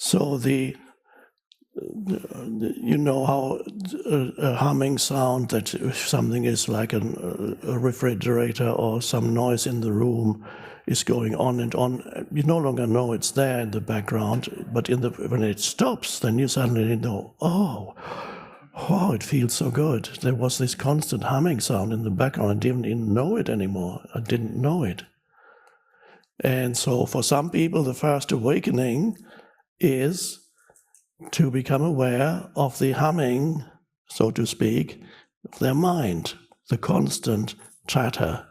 So you know how a humming sound, that if something is like a refrigerator or some noise in the room is going on and on, you no longer know it's there in the background, but when it stops, then you suddenly know, oh, it feels so good. There was this constant humming sound in the background. I didn't even know it anymore. I didn't know it. And so for some people, the first awakening is to become aware of the humming, so to speak, of their mind, the constant chatter,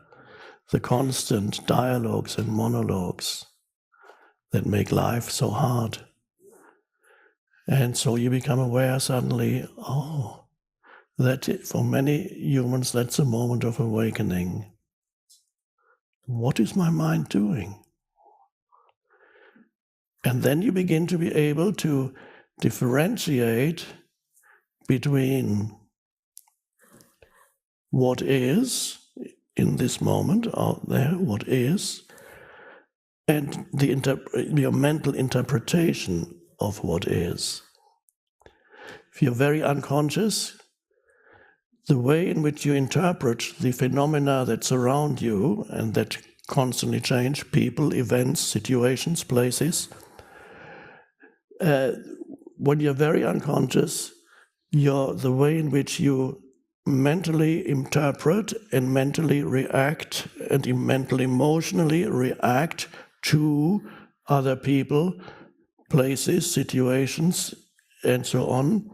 the constant dialogues and monologues that make life so hard. And so you become aware suddenly, that for many humans, that's a moment of awakening. What is my mind doing? And then you begin to be able to differentiate between what is in this moment out there, what is, and your mental interpretation of what is. If you're very unconscious, the way in which you interpret the phenomena that surround you and that constantly change, people, events, situations, places, when you're very unconscious, the way in which you mentally interpret and mentally react and mentally emotionally react to other people, places, situations, and so on,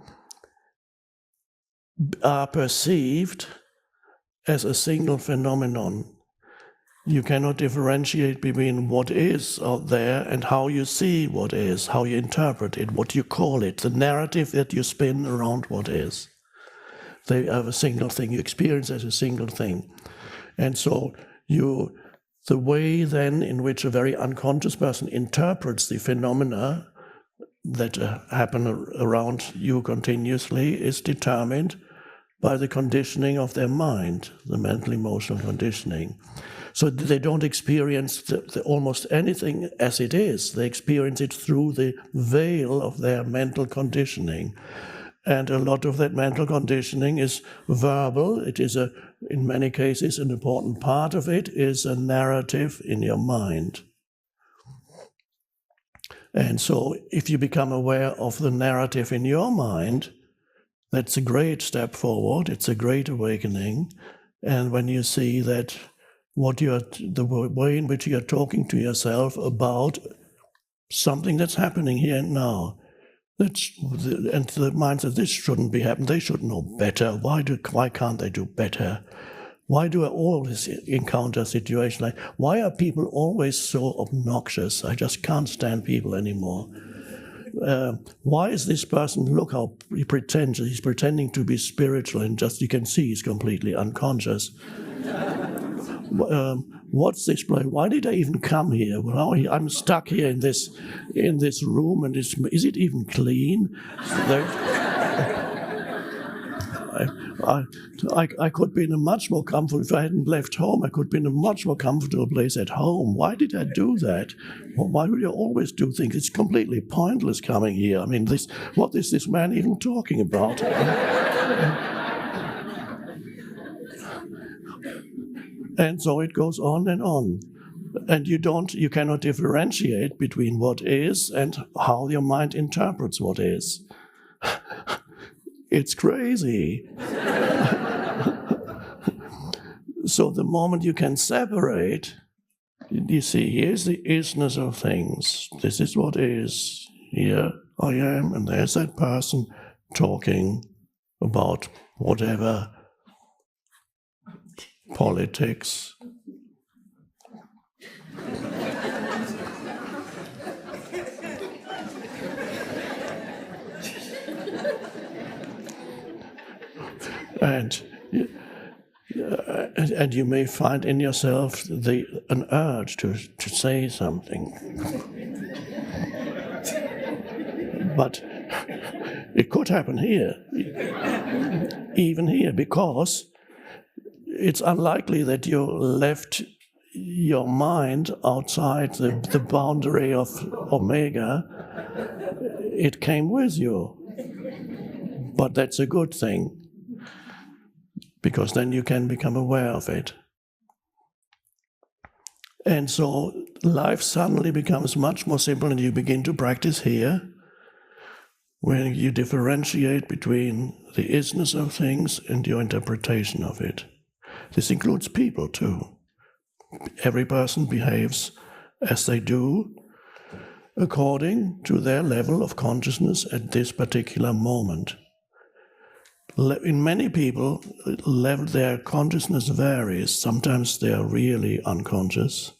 are perceived as a single phenomenon. You cannot differentiate between what is out there and how you see what is, how you interpret it, what you call it, the narrative that you spin around what is. They have a single thing, you experience as a single thing. And so the way then in which a very unconscious person interprets the phenomena that happen around you continuously is determined by the conditioning of their mind, the mental emotional conditioning. So they don't experience almost anything as it is. They experience it through the veil of their mental conditioning. And a lot of that mental conditioning is verbal. It is, in many cases, an important part of it is a narrative in your mind. And so if you become aware of the narrative in your mind, that's a great step forward. It's a great awakening. And when you see that the way in which you're talking to yourself about something that's happening here and now, and the mind says, this shouldn't be happening, they should know better, why can't they do better? Why do I always encounter situations like, why are people always so obnoxious? I just can't stand people anymore. Why is this person, look how he pretends, he's pretending to be spiritual and just, you can see he's completely unconscious. What's this place? Why did I even come here? Well, I'm stuck here in this room, and is it even clean? I could be in a much more comfortable, if I hadn't left home, I could be in a much more comfortable place at home. Why did I do that? Why do you always do things? It's completely pointless coming here. I mean, what is this man even talking about? And so it goes on and on. And you cannot differentiate between what is and how your mind interprets what is. It's crazy. So the moment you can separate, you see, here's the isness of things. This is what is. Here I am, and there's that person talking about whatever, politics. And you may find in yourself an urge to say something. But it could happen here, even here, because it's unlikely that you're left your mind outside the boundary of omega, it came with you. But that's a good thing, because then you can become aware of it. And so life suddenly becomes much more simple, and you begin to practice here, where you differentiate between the isness of things and your interpretation of it. This includes people too. Every person behaves as they do according to their level of consciousness at this particular moment. In many people, their consciousness varies. Sometimes they are really unconscious,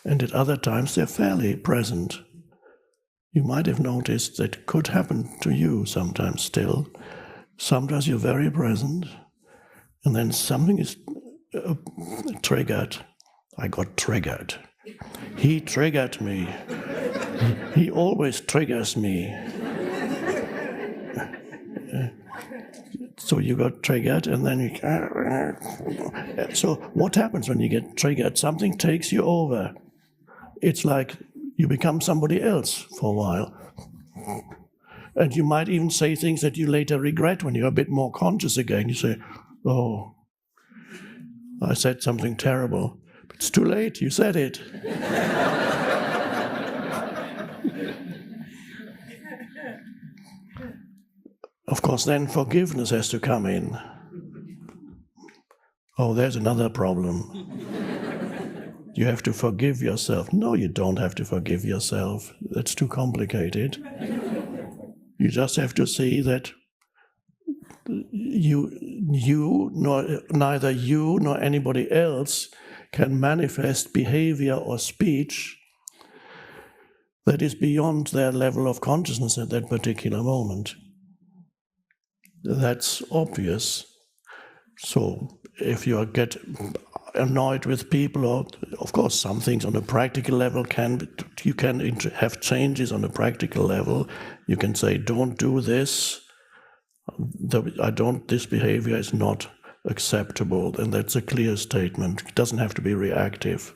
and at other times they're fairly present. You might have noticed that could happen to you sometimes still. Sometimes you're very present, and then something is triggered. I got triggered. He triggered me. He always triggers me. So you got triggered, and then you... So what happens when you get triggered? Something takes you over. It's like you become somebody else for a while. And you might even say things that you later regret when you're a bit more conscious again. You say, oh, I said something terrible. But it's too late, you said it. Of course, then forgiveness has to come in. Oh, there's another problem. You have to forgive yourself. No, you don't have to forgive yourself. That's too complicated. You just have to see that neither you nor anybody else can manifest behavior or speech that is beyond their level of consciousness at that particular moment. That's obvious. So if you get annoyed with people, or of course some things on a practical level you can have changes on a practical level. You can say, don't do this. This behavior is not acceptable, and that's a clear statement. It doesn't have to be reactive.